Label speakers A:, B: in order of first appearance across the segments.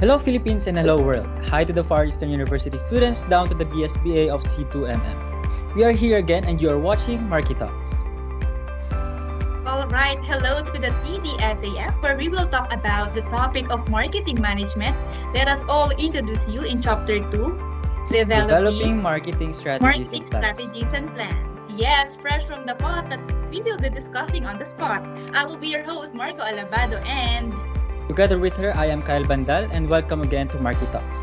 A: Hello Philippines and hello world. Hi to the Far Eastern University students down to the BSBA of C2MM. We are here again and you are watching MarkeTALKS.
B: Alright, hello to the TDSAF where we will talk about the topic of marketing management. Let us all introduce you in Chapter 2,
A: Developing marketing strategies
B: and plans. Yes, fresh from the pot that we will be discussing on the spot. I will be your host, Margaux Alabado, and
A: together with her, I am Kyle Bandal and welcome again to MarkeTALKS.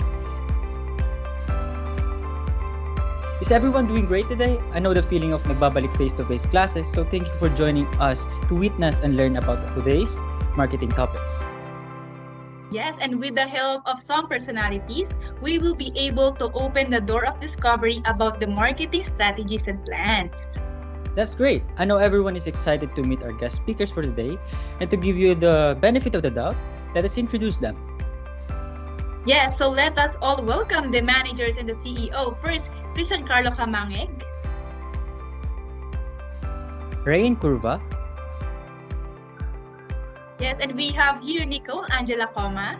A: Is everyone doing great today? I know the feeling of nagbabalik face-to-face classes, so thank you for joining us to witness and learn about today's marketing topics.
B: Yes, and with the help of some personalities, we will be able to open the door of discovery about the marketing strategies and plans.
A: That's great. I know everyone is excited to meet our guest speakers for today, and to give you the benefit of the doubt, let us introduce them.
B: Yes, so let us all welcome the managers and the CEO. First, Christian Carlo Camangeg.
A: Rhaine Curva.
B: Yes, and we have here Nicole Angela Coma.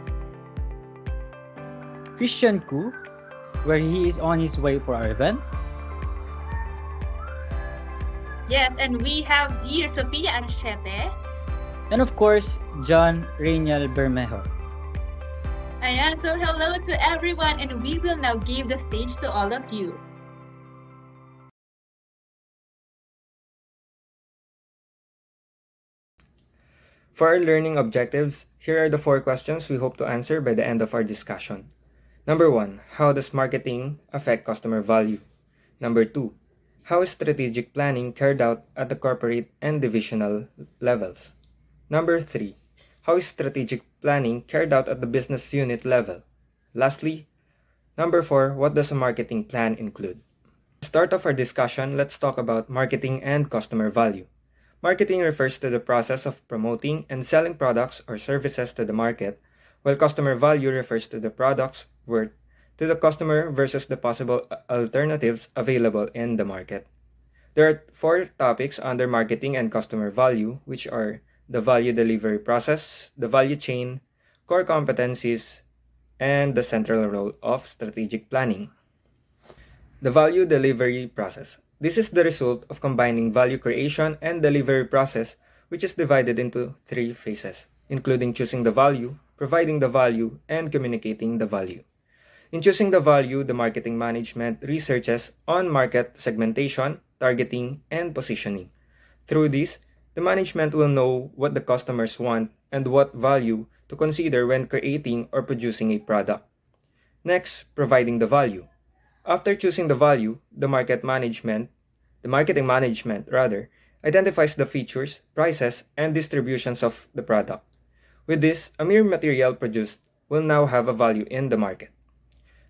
A: Christian Ku, where he is on his way for our event.
B: Yes, and we have here Sophia Anciete.
A: And of course, John Raeniel Bermejo.
B: Ayan, so hello to everyone and we will now give the stage to all of you.
C: For our learning objectives, here are the 4 questions we hope to answer by the end of our discussion. Number 1, how does marketing affect customer value? Number 2, how is strategic planning carried out at the corporate and divisional levels? Number 3, how is strategic planning carried out at the business unit level? Lastly, number 4, what does a marketing plan include? To start off our discussion, let's talk about marketing and customer value. Marketing refers to the process of promoting and selling products or services to the market, while customer value refers to the product's worth to the customer versus the possible alternatives available in the market. There are 4 topics under marketing and customer value, which are the value delivery process, the value chain, core competencies, and the central role of strategic planning. The value delivery process. This is the result of combining value creation and delivery process, which is divided into 3 phases, including choosing the value, providing the value, and communicating the value. In choosing the value, the marketing management researches on market segmentation, targeting, and positioning. Through this, the management will know what the customers want and what value to consider when creating or producing a product. Next, providing the value. After choosing the value, the marketing management identifies the features, prices, and distributions of the product. With this, a mere material produced will now have a value in the market.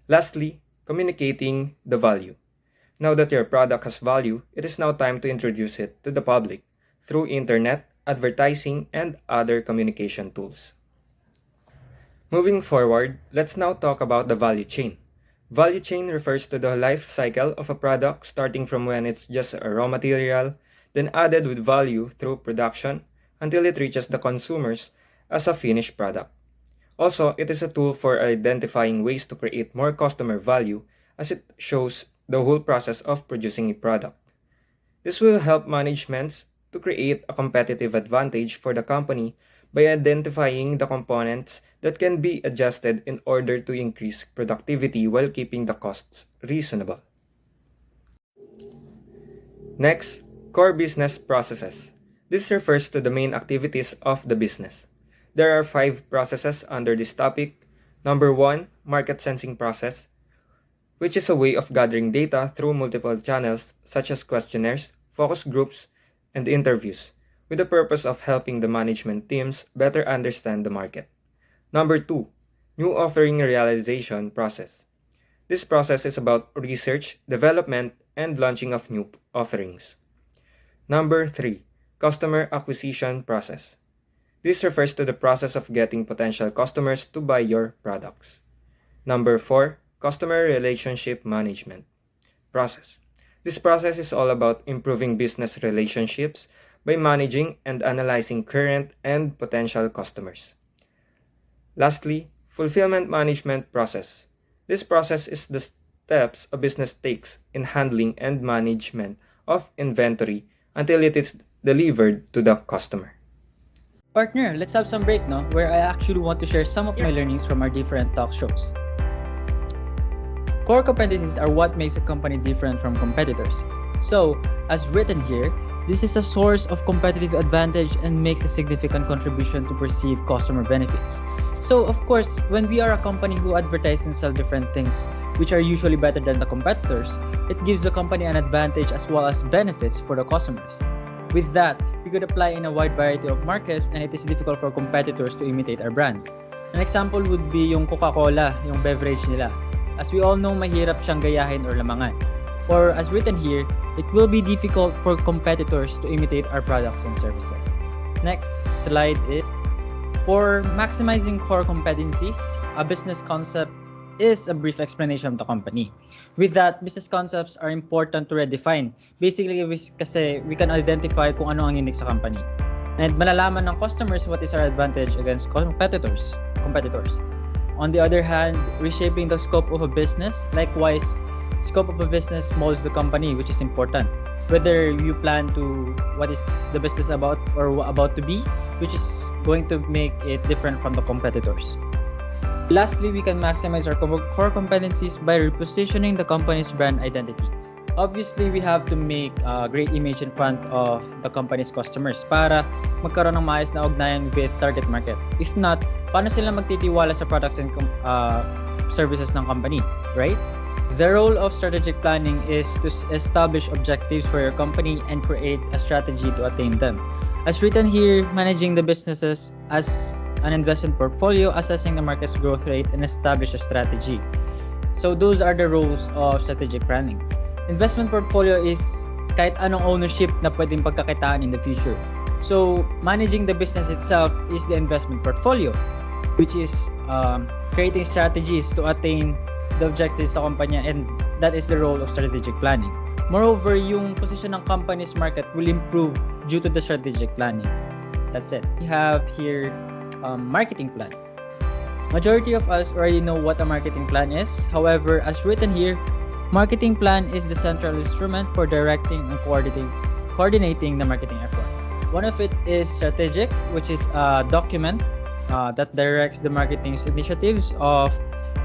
C: Lastly, communicating the value. Now that your product has value, it is now time to introduce it to the public through internet, advertising, and other communication tools. Moving forward, let's now talk about the value chain. Value chain refers to the life cycle of a product starting from when it's just a raw material, then added with value through production until it reaches the consumers as a finished product. Also, it is a tool for identifying ways to create more customer value as it shows the whole process of producing a product. This will help managements to create a competitive advantage for the company by identifying the components that can be adjusted in order to increase productivity while keeping the costs reasonable. Next, core business processes. This refers to the main activities of the business. There are 5 processes under this topic. Number 1, market sensing process, which is a way of gathering data through multiple channels such as questionnaires, focus groups, and interviews, with the purpose of helping the management teams better understand the market. Number 2, new offering realization process. This process is about research, development, and launching of new offerings. Number 3, customer acquisition process. This refers to the process of getting potential customers to buy your products. Number 4, customer relationship management process. This process is all about improving business relationships by managing and analyzing current and potential customers. Lastly, Fulfillment management process. This process is the steps a business takes in handling and management of inventory until it is delivered to the customer.
A: Partner, let's have some break, no? Where I actually want to share some of my learnings from our different talk shows. Core competencies are what makes a company different from competitors. So, as written here, this is a source of competitive advantage and makes a significant contribution to perceived customer benefits. So, of course, when we are a company who advertise and sell different things, which are usually better than the competitors, it gives the company an advantage as well as benefits for the customers. With that, we could apply in a wide variety of markets and it is difficult for competitors to imitate our brand. An example would be yung Coca-Cola, yung beverage nila. As we all know, mahirap siyang gayahin or lamangan. Or as written here, it will be difficult for competitors to imitate our products and services. Next slide is, for maximizing core competencies, a business concept is a brief explanation of the company. With that, business concepts are important to redefine. Basically, kasi we can identify kung ano ang unique sa company. And malalaman ng customers what is our advantage against competitors. On the other hand, reshaping the scope of a business, likewise, scope of a business molds the company, which is important. Whether you plan to what is the business about or about to be, which is going to make it different from the competitors. Lastly, we can maximize our core competencies by repositioning the company's brand identity. Obviously, we have to make a great image in front of the company's customers para magkaroon ng maayos na ugnayan with target market. If not, paano sila magtitiwala sa products and services ng company, right? The role of strategic planning is to establish objectives for your company and create a strategy to attain them. As written here, managing the businesses as an investment portfolio, assessing the market's growth rate, and establish a strategy. So those are the roles of strategic planning. Investment portfolio is kahit anong ownership na pwedeng pagkakitaan in the future. So managing the business itself is the investment portfolio, which is creating strategies to attain the objectives sa kumpanya, and that is the role of strategic planning. Moreover, yung position ng company's market will improve due to the strategic planning. That's it. We have here marketing plan. Majority of us already know what a marketing plan is. However, as written here, marketing plan is the central instrument for directing and coordinating the marketing effort. One of it is strategic, which is a document that directs the marketing initiatives of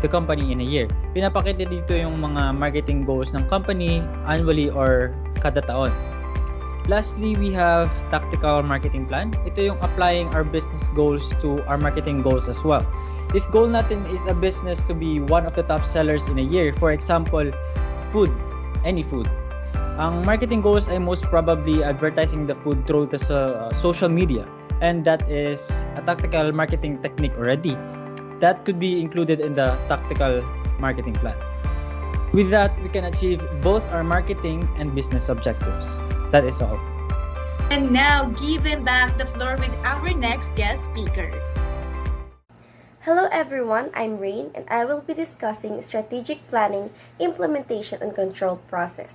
A: the company in a year. Pinapakita dito yung mga marketing goals ng company annually or kada taon. Lastly, we have tactical marketing plan. Ito yung applying our business goals to our marketing goals as well. If goal natin is a business to be one of the top sellers in a year, for example, food, any food. Ang marketing goals ay most probably advertising the food through the social media, and that is a tactical marketing technique already. That could be included in the tactical marketing plan. With that, we can achieve both our marketing and business objectives. That is all.
B: And now, giving back the floor with our next guest speaker.
D: Hello everyone, I'm Rhaine and I will be discussing strategic planning, implementation, and control process.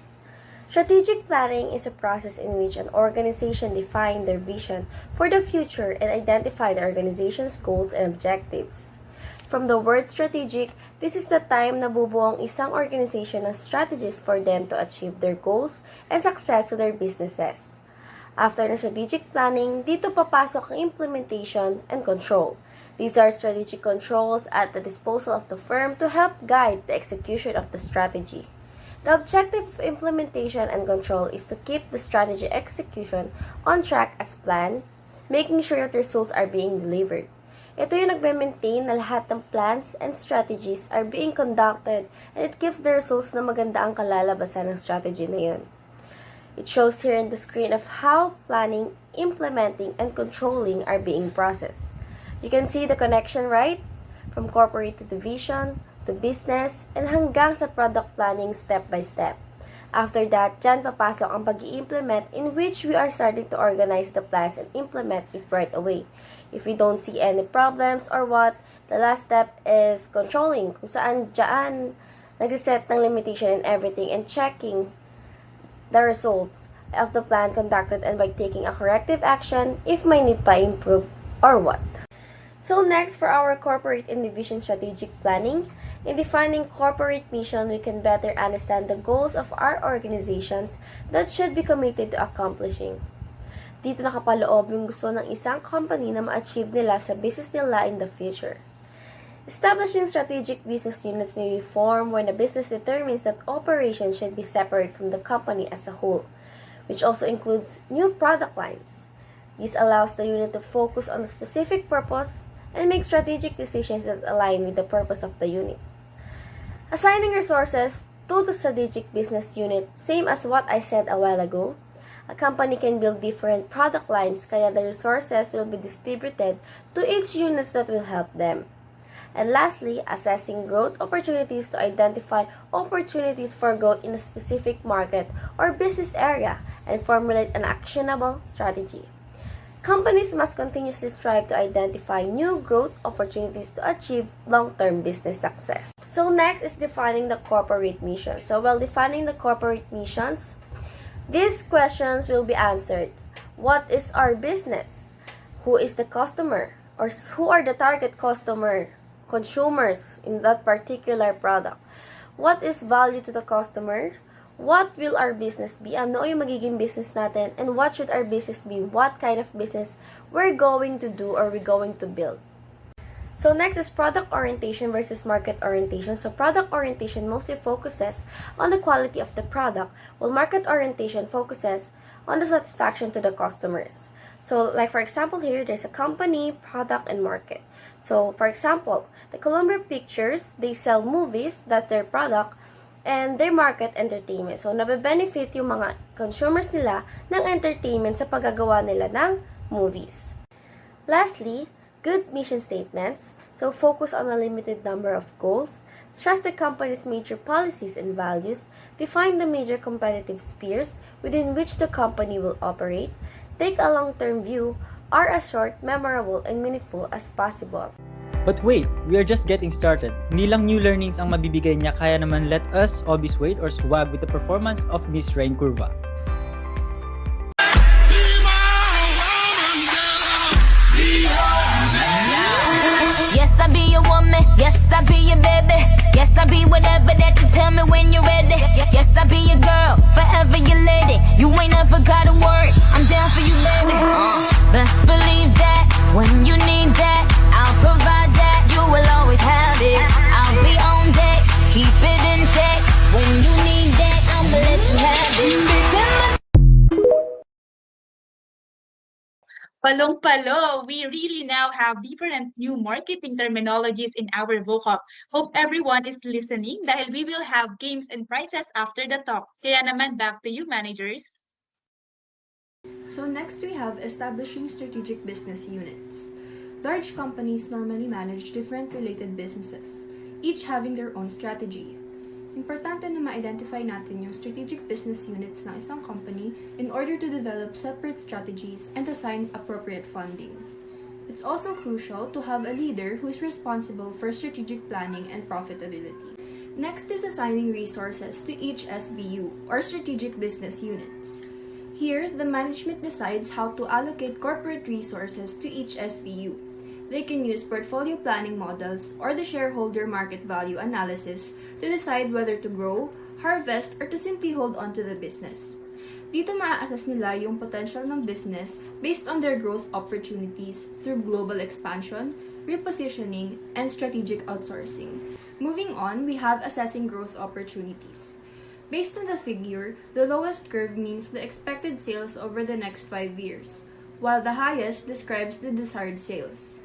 D: Strategic planning is a process in which an organization defines their vision for the future and identify the organization's goals and objectives. From the word strategic, this is the time na bubuo ang isang organization ng strategies for them to achieve their goals and success to their businesses. After the strategic planning, dito papasok ang implementation and control. These are strategic controls at the disposal of the firm to help guide the execution of the strategy. The objective of implementation and control is to keep the strategy execution on track as planned, making sure that results are being delivered. Ito yung nagme-maintain na lahat ng plans and strategies are being conducted and it gives the results na maganda ang kalalabasan ng strategy na yun. It shows here in the screen of how planning, implementing, and controlling are being processed. You can see the connection, right? From corporate to division, to business, and hanggang sa product planning step by step. After that, dyan papasok ang pag-i-implement in which we are starting to organize the plans and implement it right away. If we don't see any problems or what, the last step is controlling, kung saan dyan nag-set ng limitation and everything and checking the results of the plan conducted and by taking a corrective action if may need pa improve or what. So next, for our corporate and division strategic planning, in defining corporate mission, we can better understand the goals of our organizations that should be committed to accomplishing. Dito nakapaloob yung gusto ng isang company na ma-achieve nila sa business nila in the future. Establishing strategic business units may be formed when the business determines that operations should be separate from the company as a whole, which also includes new product lines. This allows the unit to focus on a specific purpose and make strategic decisions that align with the purpose of the unit. Assigning resources to the strategic business unit, same as what I said a while ago. A company can build different product lines, kaya the resources will be distributed to each unit that will help them. And lastly, assessing growth opportunities to identify opportunities for growth in a specific market or business area and formulate an actionable strategy. Companies must continuously strive to identify new growth opportunities to achieve long-term business success. So next is defining the corporate mission. So while defining the corporate missions, these questions will be answered. What is our business? Who is the customer? Or who are the target consumers in that particular product? What is value to the customer? What will our business be? Ano yung magiging business natin? And what should our business be? What kind of business we're going to do or we're going to build? So next is product orientation versus market orientation. So product orientation mostly focuses on the quality of the product, while market orientation focuses on the satisfaction to the customers. So like for example here, there's a company, product, and market. So for example, the Columbia Pictures, they sell movies, that's their product, and they market entertainment. So nabe-benefit yung mga consumers nila ng entertainment sa paggagawa nila ng movies. Lastly, good mission statements. So focus on a limited number of goals, stress the company's major policies and values, define the major competitive spheres within which the company will operate, take a long-term view, are as short, memorable, and meaningful as possible.
A: But wait, we are just getting started. Hindi lang new learnings ang mabibigay niya, kaya naman let us all be swayed or swag with the performance of Miss Rhaine Curva.
E: Yes, I be your woman. Yes, I be your baby. Yes, I be whatever that you tell me when you're ready. Yes, I be your girl, forever your lady. You ain't never gotta worry, I'm down for you, baby. Best believe that when you need that, I'll provide that. You will always have it. I'll be on deck, keep it in check. When you need that, I'ma let you have it.
B: Palong-palo, we really now have different new marketing terminologies in our vocab. Hope everyone is listening dahil we will have games and prizes after the talk. Kaya naman, back to you, managers.
F: So next we have establishing strategic business units. Large companies normally manage different related businesses, each having their own strategy. Importante na ma-identify natin yung strategic business units ng isang company in order to develop separate strategies and assign appropriate funding. It's also crucial to have a leader who is responsible for strategic planning and profitability. Next is assigning resources to each SBU, or strategic business units. Here, the management decides how to allocate corporate resources to each SBU. They can use portfolio planning models or the shareholder market value analysis to decide whether to grow, harvest, or to simply hold on to the business. Dito ma-assess nila yung potential ng business based on their growth opportunities through global expansion, repositioning, and strategic outsourcing. Moving on, we have assessing growth opportunities. Based on the figure, the lowest curve means the expected sales over the next 5 years, while the highest describes the desired sales.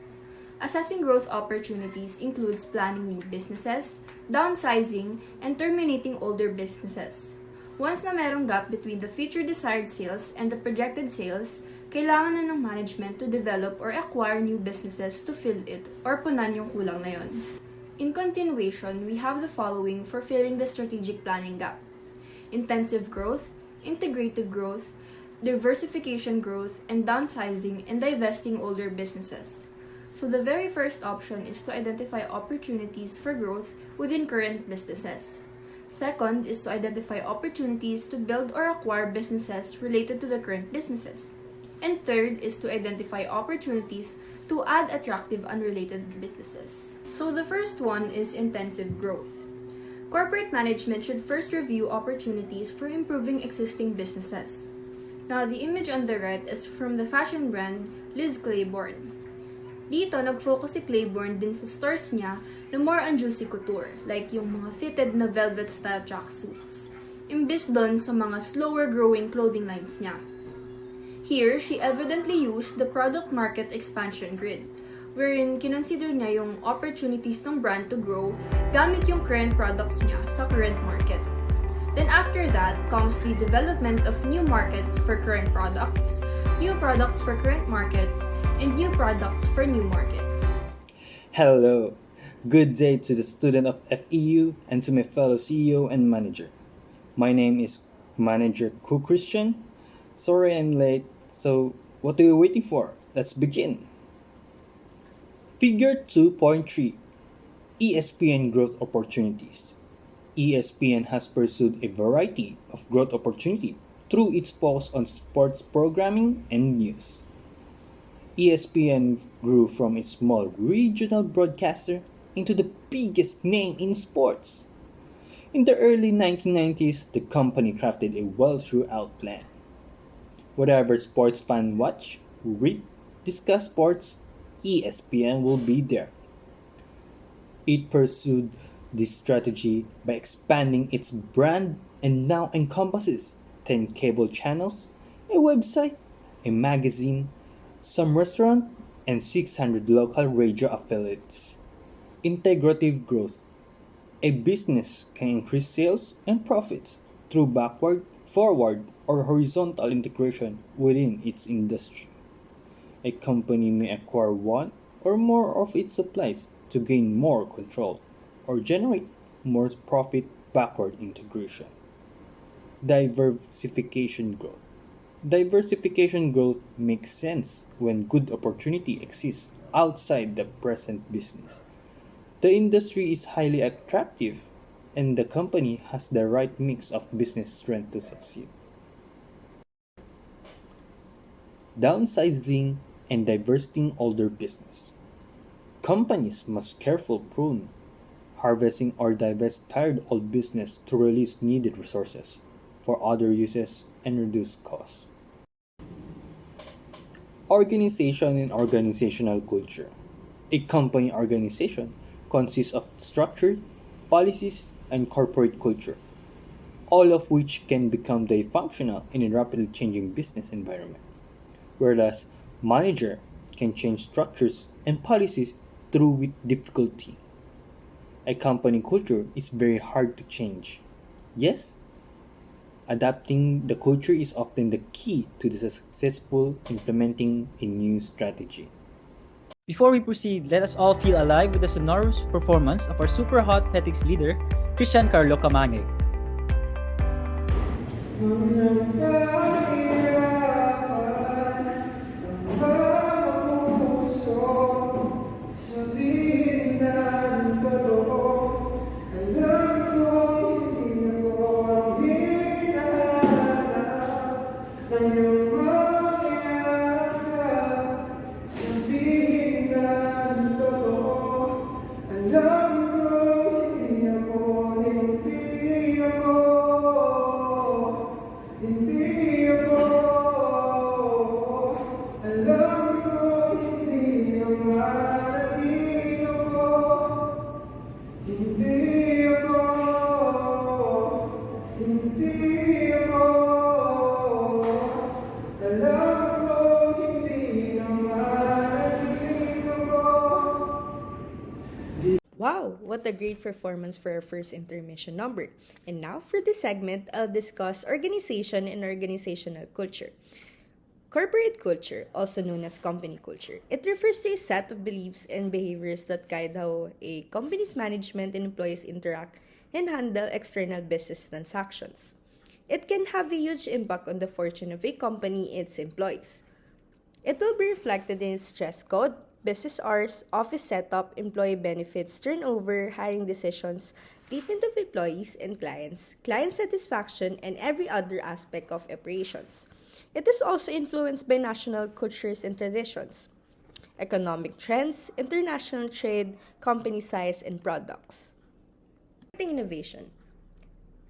F: Assessing growth opportunities includes planning new businesses, downsizing, and terminating older businesses. Once na merong gap between the future desired sales and the projected sales, kailangan na ng management to develop or acquire new businesses to fill it or punan yung kulang na yun. In continuation, we have the following for filling the strategic planning gap: intensive growth, integrative growth, diversification growth, and downsizing and divesting older businesses. So the very first option is to identify opportunities for growth within current businesses. Second is to identify opportunities to build or acquire businesses related to the current businesses. And third is to identify opportunities to add attractive unrelated businesses. So the first one is intensive growth. Corporate management should first review opportunities for improving existing businesses. Now, the image on the right is from the fashion brand Liz Claiborne. Dito, nag-focus si Claiborne din sa stores niya na more on juicy couture, like yung mga fitted na velvet-style tracksuits, imbis doon sa mga slower-growing clothing lines niya. Here, she evidently used the product market expansion grid, wherein kinonsider niya yung opportunities ng brand to grow gamit yung current products niya sa current market. Then after that comes the development of new markets for current products, new products for current markets, and new products for new markets.
C: Hello! Good day to the student of FEU and to my fellow CEO and manager. My name is Manager Ku Christian. Sorry I'm late, so what are you waiting for? Let's begin! Figure 2.3 ESPN Growth Opportunities. ESPN has pursued a variety of growth opportunities through its focus on sports programming and news. ESPN grew from a small regional broadcaster into the biggest name in sports. In the early 1990s, the company crafted a well-thought-out plan. Whatever sports fans watch, read, discuss sports, ESPN will be there. It pursued this strategy by expanding its brand and now encompasses 10 cable channels, a website, a magazine, some restaurant, and 600 local radio affiliates. Integrative growth. A business can increase sales and profits through backward, forward, or horizontal integration within its industry. A company may acquire one or more of its supplies to gain more control or generate more profit backward integration. Diversification growth. Diversification growth makes sense when good opportunity exists outside the present business. The industry is highly attractive and the company has the right mix of business strength to succeed. Downsizing and divesting older business. Companies must carefully prune, harvesting or divest tired old business to release needed resources for other uses and reduce costs. Organization and organizational culture. A company organization consists of structure, policies, and corporate culture, all of which can become dysfunctional in a rapidly changing business environment, whereas manager can change structures and policies through with difficulty. A company culture is very hard to change. Yes, adapting the culture is often the key to the successful implementing a new strategy.
A: Before we proceed, let us all feel alive with the sonorous performance of our super hot ethics leader, Christian Carlo Camangeg.
G: Wow, what a great performance for our first intermission number. And now for this segment, I'll discuss organization and organizational culture. Corporate culture, also known as company culture, it refers to a set of beliefs and behaviors that guide how a company's management and employees interact and handle external business transactions. It can have a huge impact on the fortune of a company and its employees. It will be reflected in its dress code, business hours, office setup, employee benefits, turnover, hiring decisions, treatment of employees and clients, client satisfaction, and every other aspect of operations. It is also influenced by national cultures and traditions, economic trends, international trade, company size, and products. Marketing innovation.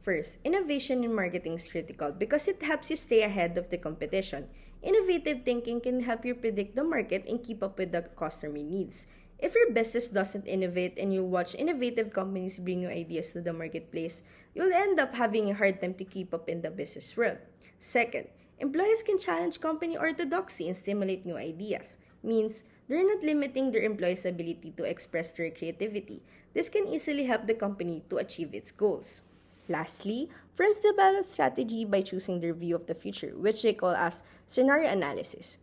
G: First, innovation in marketing is critical because it helps you stay ahead of the competition. Innovative thinking can help you predict the market and keep up with the customer needs. If your business doesn't innovate and you watch innovative companies bring new ideas to the marketplace, you'll end up having a hard time to keep up in the business world. Second, employees can challenge company orthodoxy and stimulate new ideas. Means they're not limiting their employees' ability to express their creativity. This can easily help the company to achieve its goals. Lastly, firms develop strategy by choosing their view of the future, which they call as scenario analysis.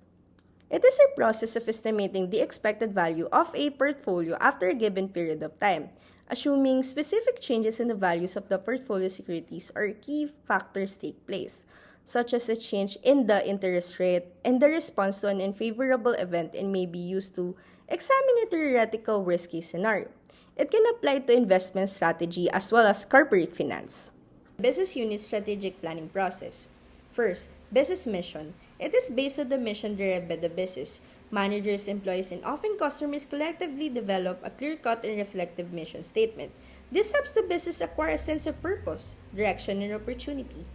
G: It is a process of estimating the expected value of a portfolio after a given period of time, assuming specific changes in the values of the portfolio securities or key factors take place, such as a change in the interest rate and the response to an unfavorable event, and may be used to examine a theoretical worst-case scenario. It can apply to investment strategy as well as corporate finance. Business unit strategic planning process. First, business mission. It is based on the mission derived by the business. Managers, employees, and often customers collectively develop a clear-cut and reflective mission statement. This helps the business acquire a sense of purpose, direction, and opportunity.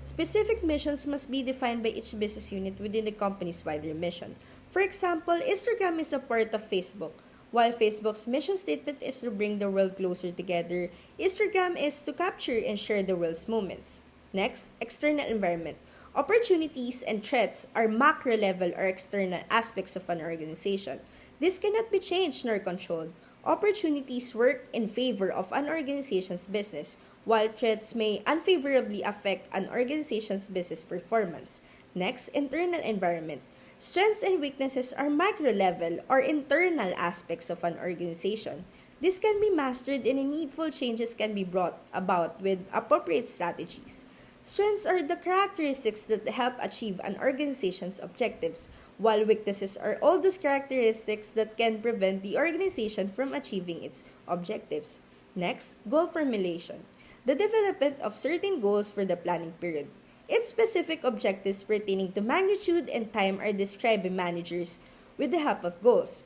G: Specific missions must be defined by each business unit within the company's wider mission. For example, Instagram is a part of Facebook. While Facebook's mission statement is to bring the world closer together, Instagram is to capture and share the world's moments. Next, external environment. Opportunities and threats are macro level or external aspects of an organization. This cannot be changed nor controlled. Opportunities work in favor of an organization's business, while threats may unfavorably affect an organization's business performance. Next, internal environment. Strengths and weaknesses are micro-level or internal aspects of an organization. This can be mastered and needful changes can be brought about with appropriate strategies. Strengths are the characteristics that help achieve an organization's objectives, while weaknesses are all those characteristics that can prevent the organization from achieving its objectives. Next, goal formulation. The development of certain goals for the planning period. Its specific objectives pertaining to magnitude and time are described by managers with the help of goals.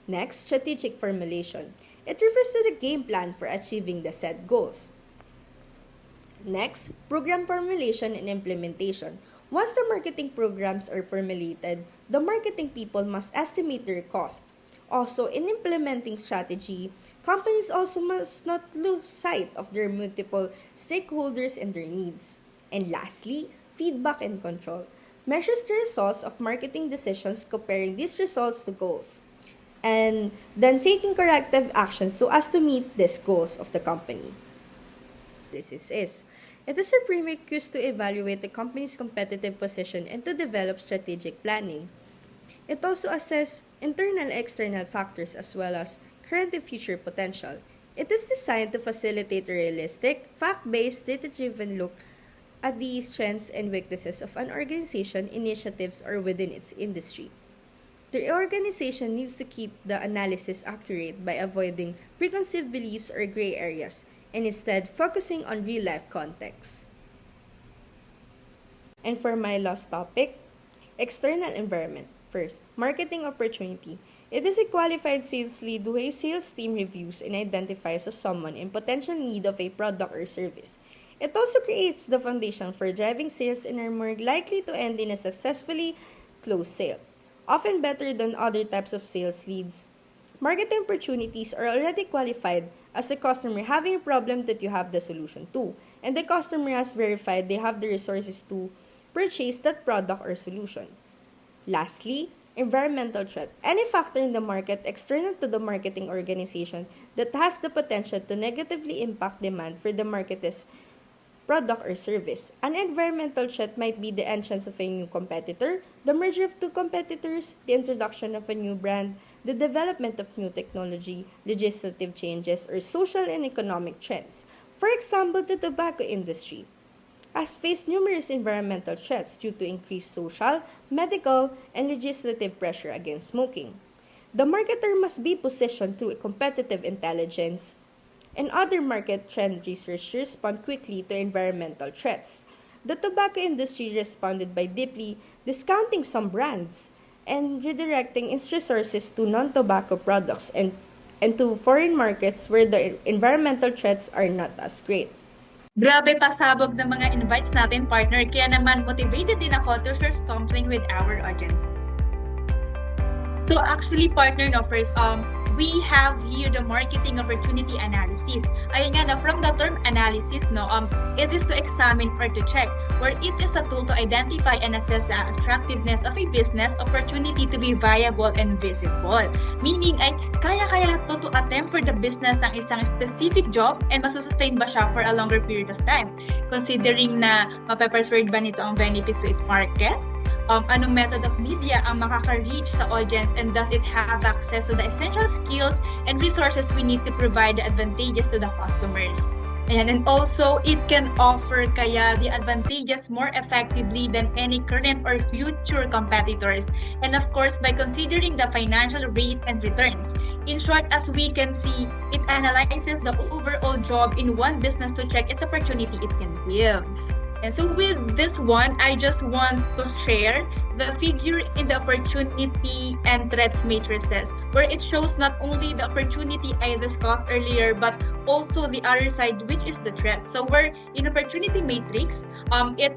G: Next, strategic formulation. It refers to the game plan for achieving the set goals. Next, program formulation and implementation. Once the marketing programs are formulated, the marketing people must estimate their cost. Also, in implementing strategy, companies also must not lose sight of their multiple stakeholders and their needs. And lastly, feedback and control. Measures the results of marketing decisions, comparing these results to goals, and then taking corrective actions so as to meet these goals of the company. This is. It is a prerequisite to evaluate the company's competitive position and to develop strategic planning. It also assesses internal and external factors as well as current and future potential. It is designed to facilitate a realistic, fact-based, data-driven look at the strengths and weaknesses of an organization, initiatives, or within its industry. The organization needs to keep the analysis accurate by avoiding preconceived beliefs or gray areas, and instead focusing on real-life context. And for my last topic, external environment. First, marketing opportunity. It is a qualified sales lead who a sales team reviews and identifies as someone in potential need of a product or service. It also creates the foundation for driving sales and are more likely to end in a successfully closed sale, often better than other types of sales leads. Marketing opportunities are already qualified as the customer having a problem that you have the solution to, and the customer has verified they have the resources to purchase that product or solution. Lastly, environmental threat. Any factor in the market external to the marketing organization that has the potential to negatively impact demand for the market's product or service. An environmental threat might be the entrance of a new competitor, the merger of two competitors, the introduction of a new brand, the development of new technology, legislative changes, or social and economic trends. For example, the tobacco industry has faced numerous environmental threats due to increased social, medical, and legislative pressure against smoking. The marketer must be positioned through competitive intelligence and other market trend research to respond quickly to environmental threats. the tobacco industry responded by deeply discounting some brands and redirecting its resources to non-tobacco products and to foreign markets where the environmental threats are not as great.
B: Grabe pasabog ng mga invites natin, partner. Kaya naman motivated din ako to share something with our audiences. So actually, partner, no, first, we have here the marketing opportunity analysis. Ayun nga, from the term analysis, no, it is to examine or to check, where it is a tool to identify and assess the attractiveness of a business opportunity to be viable and visible. Meaning ay kaya to attempt for the business ang isang specific job and masusustain ba siya for a longer period of time. Considering na mapapersuade ba nito ang benefits to its market, anong method of media ang makaka-reach sa audience, and does it have access to the essential skills and resources we need to provide the advantages to the customers. And also, it can offer kaya the advantages more effectively than any current or future competitors. And of course, by considering the financial rate and returns. In short, as we can see, it analyzes the overall job in one business to check its opportunity it can give. And so with this one, I just want to share the figure in the opportunity and threats matrices, where it shows not only the opportunity I discussed earlier, but also the other side, which is the threat. So where in opportunity matrix, it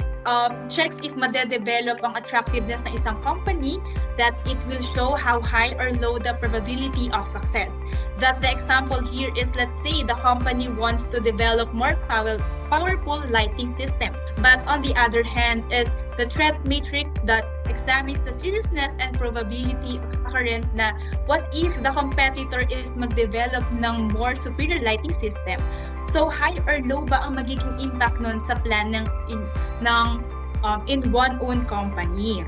B: checks if madedevelop ang attractiveness ng isang company, that it will show how high or low the probability of success. That the example here is, let's say the company wants to develop more powerful lighting system. But on the other hand is the threat matrix that examines the seriousness and probability of occurrence na what if the competitor is mag-develop ng more superior lighting system. So high or low ba ang magiging impact nun sa plan in one own company.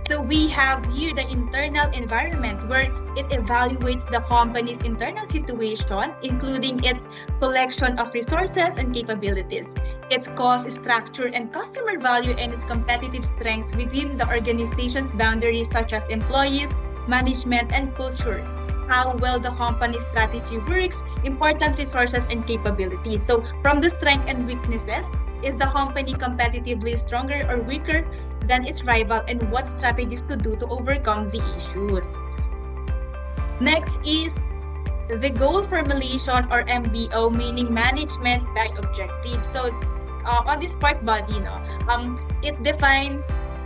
B: So we have here the internal environment, where it evaluates the company's internal situation, including its collection of resources and capabilities, its cost structure and customer value, and its competitive strengths within the organization's boundaries, such as employees, management, and culture. How well the company's strategy works, important resources and capabilities. So from the strengths and weaknesses, is the company competitively stronger or weaker than its rival, and what strategies to do to overcome the issues. Next is the goal formulation, or MBO, meaning management by objective. So on this part body, it defines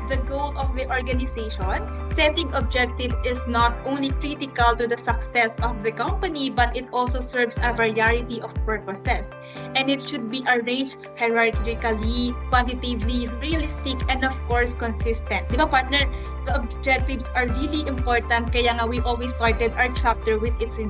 B: the goal of the organization. Setting objective is not only critical to the success of the company, but it also serves a variety of purposes. And it should be arranged hierarchically, quantitatively, realistic, and of course, consistent. Di ba, partner? The objectives are really important, kaya nga we always started our chapter with its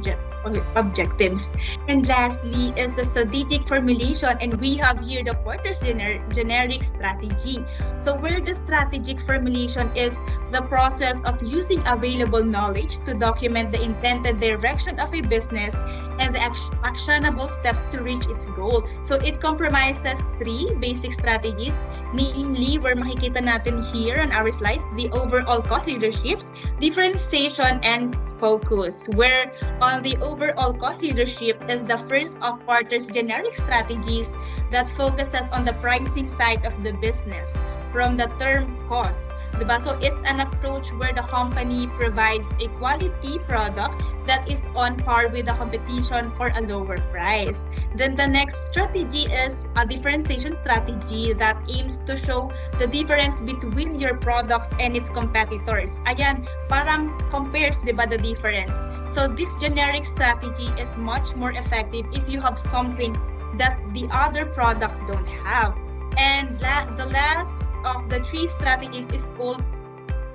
B: objectives. And lastly is the strategic formulation, and we have here the Porter's generic strategy. So where the strategic formulation is the process of using available knowledge to document the intended direction of a business and the actionable steps to reach its goal. So it comprises 3 basic strategies, namely, where makikita natin here on our slides, the overall cost leaderships, differentiation, and focus, where on the overall cost leadership is the first of Porter's generic strategies that focuses on the pricing side of the business from the term cost. Diba? So it's an approach where the company provides a quality product that is on par with the competition for a lower price. Then the next strategy is a differentiation strategy that aims to show the difference between your products and its competitors. Ayan, parang compares, diba, the difference. So this generic strategy is much more effective if you have something that the other products don't have. And the last of the 3 strategies is called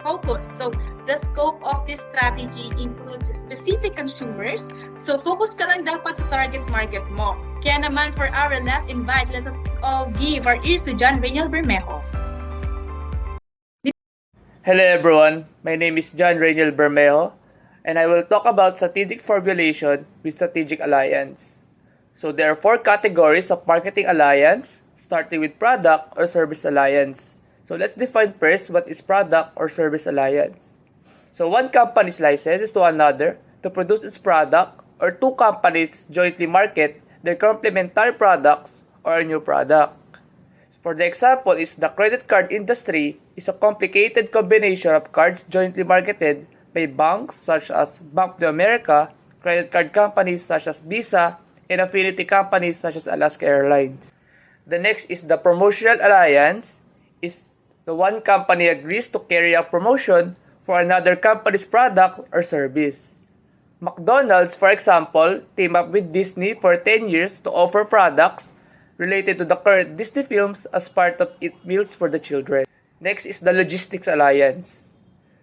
B: focus. So the scope of this strategy includes specific consumers. So focus ka lang dapat sa target market mo. Kaya naman, for our last invite, let us all give our ears to Raeniel Bermejo.
H: Hello everyone, my name is Raeniel Bermejo, and I will talk about strategic formulation with strategic alliance. So there are 4 categories of marketing alliance, starting with product or service alliance. So let's define first what is product or service alliance. So one company's license to another to produce its product, or 2 companies jointly market their complementary products or a new product. For the example is the credit card industry is a complicated combination of cards jointly marketed by banks such as Bank of America, credit card companies such as Visa, and affinity companies such as Alaska Airlines. The next is the promotional alliance is the one company agrees to carry a promotion for another company's product or service. McDonald's, for example, teamed up with Disney for 10 years to offer products related to the current Disney films as part of its Meals for the Children. Next is the Logistics Alliance.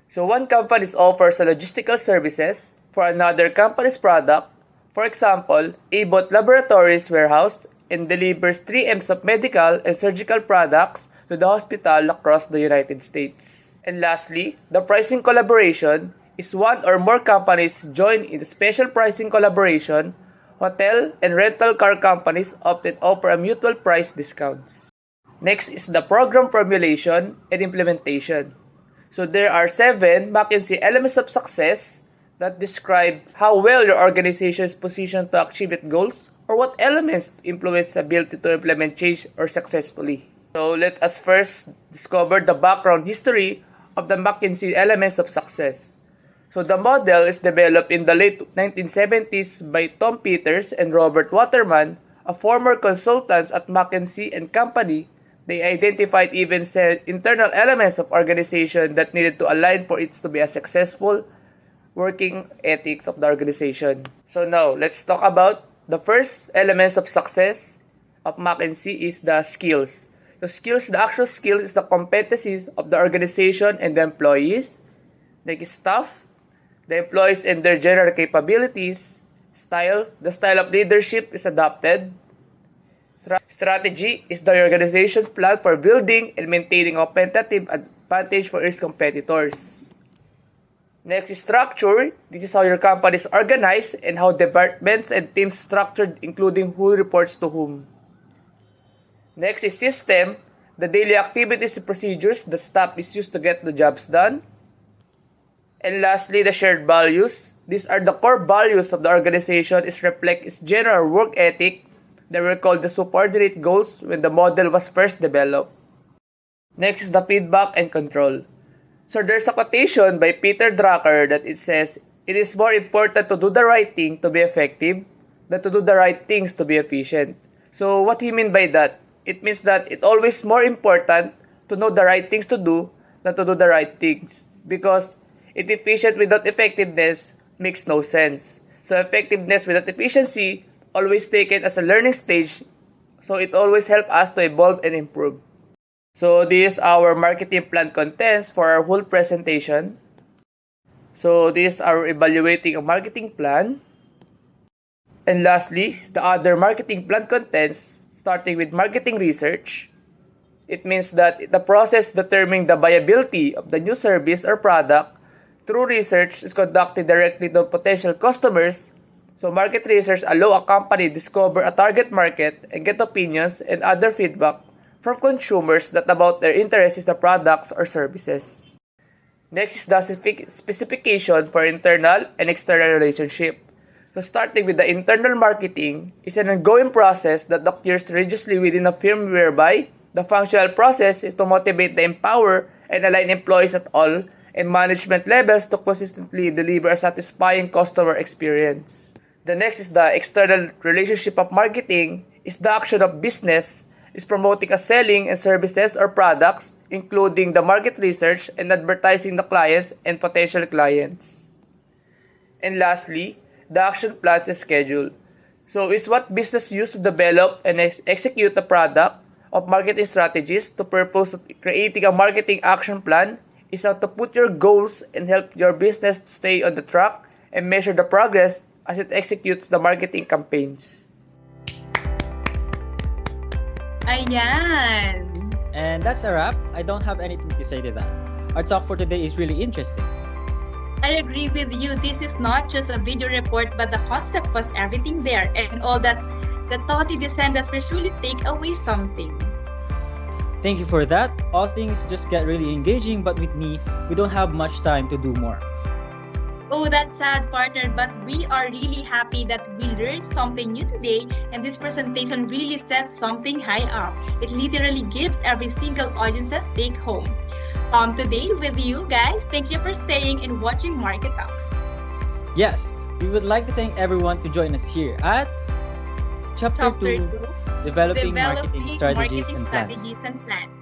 H: So one company offers a logistical services for another company's product. For example, Abbott Laboratories warehouse and delivers 3Ms of medical and surgical products to the hospital across the United States. And lastly, the pricing collaboration is one or more companies join in a special pricing collaboration. Hotel and rental car companies often offer a mutual price discounts. Next is the program formulation and implementation. So there are 7 McKinsey elements of success that describe how well your organization is positioned to achieve its goals or what elements influence the ability to implement change or successfully. So let us first discover the background history of the McKinsey elements of success. So the model is developed in the late 1970s by Tom Peters and Robert Waterman, a former consultants at McKinsey and Company. They identified even internal elements of organization that needed to align for it to be a successful working ethics of the organization. So now, let's talk about the first elements of success of McKinsey is the skills. The actual skills is the competencies of the organization and the employees, like staff, the employees and their general capabilities, the style of leadership is adopted. Strategy is the organization's plan for building and maintaining a competitive advantage for its competitors. Next is structure. This is how your company is organized and how departments and teams structured, including who reports to whom. Next is system. The daily activities and procedures the staff is used to get the jobs done. And lastly, the shared values. These are the core values of the organization. It reflects its general work ethic. They were called the subordinate goals when the model was first developed. Next is the feedback and control. So there's a quotation by Peter Drucker that it says, "It is more important to do the right thing to be effective than to do the right things to be efficient." So what he mean by that? It means that it's always more important to know the right things to do than to do the right things. Because efficient without effectiveness makes no sense. So effectiveness without efficiency always taken as a learning stage. So it always helps us to evolve and improve. So this is our marketing plan contents for our whole presentation. So this is our evaluating a marketing plan. And lastly, the other marketing plan contents starting with marketing research. It means that the process determining the viability of the new service or product through research is conducted directly to potential customers. So market research allow a company to discover a target market and get opinions and other feedback from consumers that about their interests in the products or services. Next is the specification for internal and external relationship. So starting with the internal marketing is an ongoing process that occurs religiously within a firm whereby the functional process is to motivate, empower, and align employees at all and management levels to consistently deliver a satisfying customer experience. The next is the external relationship of marketing is the action of business is promoting a selling and services or products, including the market research and advertising the clients and potential clients. And lastly, the action plans and schedule. So is what business use to develop and execute the product of marketing strategies to purpose of creating a marketing action plan is how to put your goals and help your business to stay on the track and measure the progress as it executes the marketing campaigns.
B: Ayan!
A: And that's a wrap. I don't have anything to say to that. Our talk for today is really interesting.
B: I agree with you. This is not just a video report, but the concept was everything there. And all that the thoughty descendants will surely take away something.
A: Thank you for that. All things just get really engaging, but with me, we don't have much time to do more.
B: Oh, that's sad, partner, but we are really happy that we learned something new today, and this presentation really sets something high up. It literally gives every single audience's take home. Today with you guys, thank you for staying and watching Market Talks.
A: Yes, we would like to thank everyone to join us here at Chapter 2, Developing Marketing Strategies and Plans.
B: and Plans.